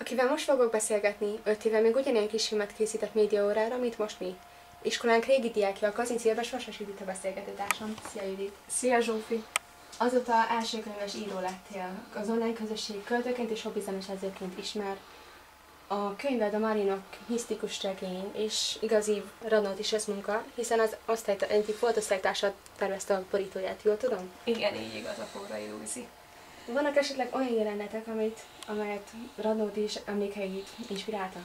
Akivel most fogok beszélgetni, 5 éve még ugyanilyen kis filmet készített médiaórára, mint most mi. Iskolánk régi diákja, a Kazinc Ilves Vasas Judit a beszélgetőtársam. Szia Judit! Szia Zsófi! Azóta elsőkönyves író lettél. Az online közösség költőként és hobbizenésezőként ismer. A könyved a Marinok misztikus regény és igazi Radnóti munka, hiszen az egyik volt osztálytársad tervezte a borítóját, jól tudom? Igen, így igaz a Forrai Lúzi. Vannak esetleg olyan jelenetek, amelyet Radnóti is emlékeit inspiráltak?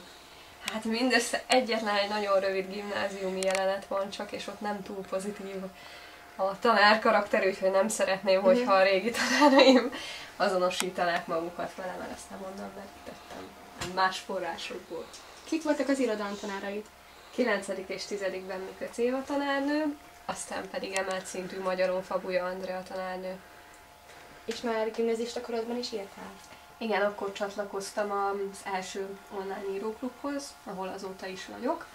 Hát mindössze egyetlen egy nagyon rövid gimnáziumi jelenet van csak, és ott nem túl pozitív a tanár karakter, úgyhogy nem szeretném, hogyha a régi tanáraim azonosítanák magukat vele, mert ezt nem onnan megtettem. Más forrásokból. Kik voltak az irodalomtanáraid? 9. és 10-ben Miköc Éva tanárnő, aztán pedig emelt szintű magyaron Fabuja Andrea tanárnő. És már gimnazista korodban is írtál? Igen, akkor csatlakoztam az első online íróklubhoz, ahol azóta is vagyok.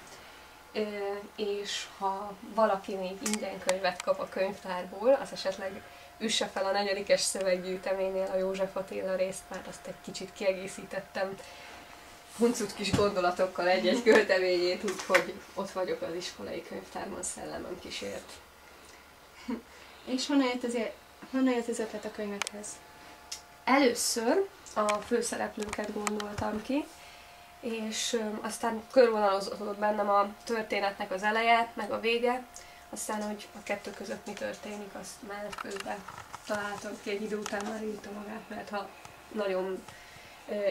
És ha valaki még ingyen könyvet kap a könyvtárból, az esetleg üsse fel a 4. szöveggyűjteménynél a József Attila részt, mert azt egy kicsit kiegészítettem huncut kis gondolatokkal egy-egy költeményét, úgyhogy ott vagyok az iskolai könyvtárban, szellemem kísért. És honnan jött az ötlet a könyvekhez? Először a főszereplőket gondoltam ki, és aztán körvonalazódott bennem a történetnek az eleje, meg a vége, aztán, hogy a kettő között mi történik, azt már közben találtam ki, egy idő után már írta magát, mert ha nagyon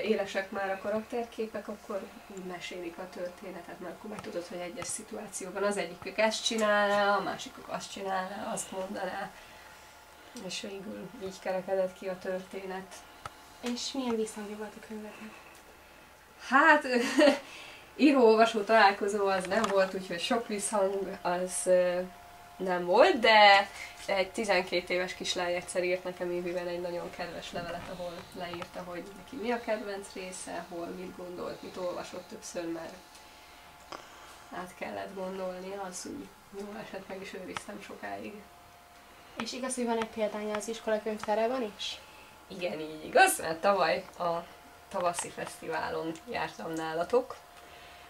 élesek már a karakterképek, akkor úgy mesélik a történetet, mert akkor megtudod, hogy egyes szituációban az egyikük ezt csinálná, a másikuk azt csinálná, azt mondaná, és végül így kerekedett ki a történet. És milyen visszhangja volt a könyveknek? Hát, író-olvasó találkozó az nem volt, úgyhogy sok visszhang az nem volt, de egy 12 éves kislány egyszer írt nekem évben egy nagyon kedves levelet, ahol leírta, hogy neki mi a kedvenc része, hol mit gondolt, mit olvasott többször, mert át kellett gondolni, az úgy jól esett, meg is őriztem sokáig. És igaz, hogy van egy példánya az iskola könyvtárában is? Igen, így igaz, mert tavaly a tavaszi fesztiválon jártam nálatok,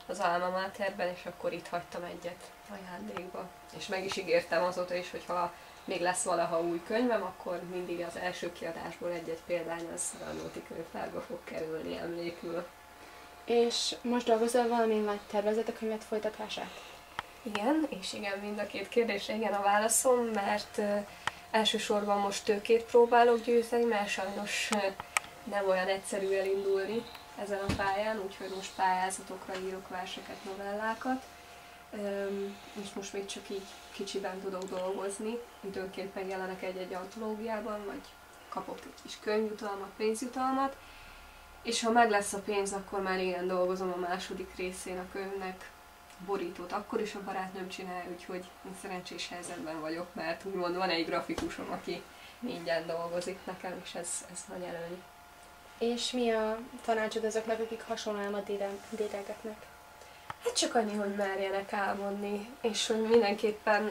az Alma Materben, és akkor itt hagytam egyet ajándékba. És meg is ígértem azóta is, hogy ha még lesz valaha új könyvem, akkor mindig az első kiadásból egy-egy példány az Radnóti könyvtárba fog kerülni emlékül. És most dolgozol valamin, vagy tervezed a könyvet folytatását? Igen, és igen, mind a két kérdésre igen a válaszom, mert elsősorban most tőkét próbálok gyűjteni, mert sajnos nem olyan egyszerű elindulni ezen a pályán, úgyhogy most pályázatokra írok verseket, novellákat, és most még csak így kicsiben tudok dolgozni, időnként megjelenek egy-egy antológiában, vagy kapok egy kis könyvjutalmat, pénzjutalmat, és ha meg lesz a pénz, akkor már igen dolgozom a második részén a könyvnek, borítót akkor is a barátnőm csinálja, úgyhogy én szerencsés helyzetben vagyok, mert úgymond van egy grafikusom, aki ingyen dolgozik nekem, és ez nagy előny. És mi a tanácsod azoknak, akik hasonló álmat dédelgetnek? Hát csak annyi, hogy merjenek álmodni, és hogy mindenképpen,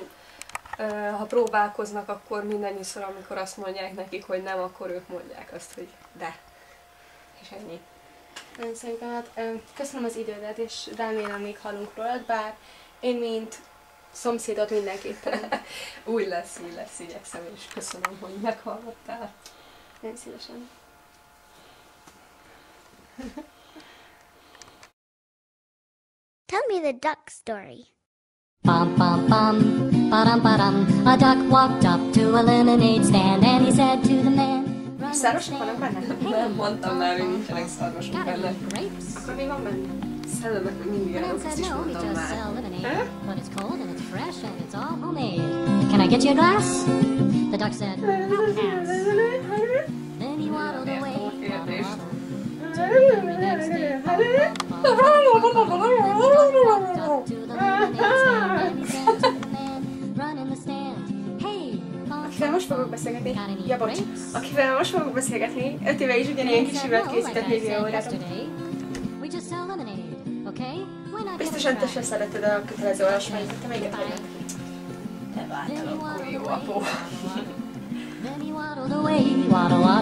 ha próbálkoznak, akkor mindannyiszor, amikor azt mondják nekik, hogy nem, akkor ők mondják azt, hogy de. És ennyi. Nagyon szépen, hát köszönöm az idődet, és remélem még hallunk rólad, bár én, mint szomszédot mindenképpen. Úgy lesz, igyekszem, és köszönöm, hogy meghallgattál. Nagyon szívesen. Tell me the duck story. Bum bum bum, ba-dum ba-dum. A duck walked up to a lemonade stand and he said to the man, Szarvasok vannak benne? Nem mondtam már, hogy nincsenek szarvasok benne. Akkor mi van benne? Szellemek meg mindig elok, ezt is mondtam már. But it's cold and it's fresh and it's all homemade. Can I get you a glass? The duck said, pass. Then he waddled away. Akivel most fogok beszélgetni, akivel most fogok beszélgetni, 5 éve is ugyanilyen kis filmet készített médiaórára. Biztosan te sem szereted a kötelező olvasmányt, te még vagy. Te váltalak, jó apó. Then he waddled away, waddle, waddle.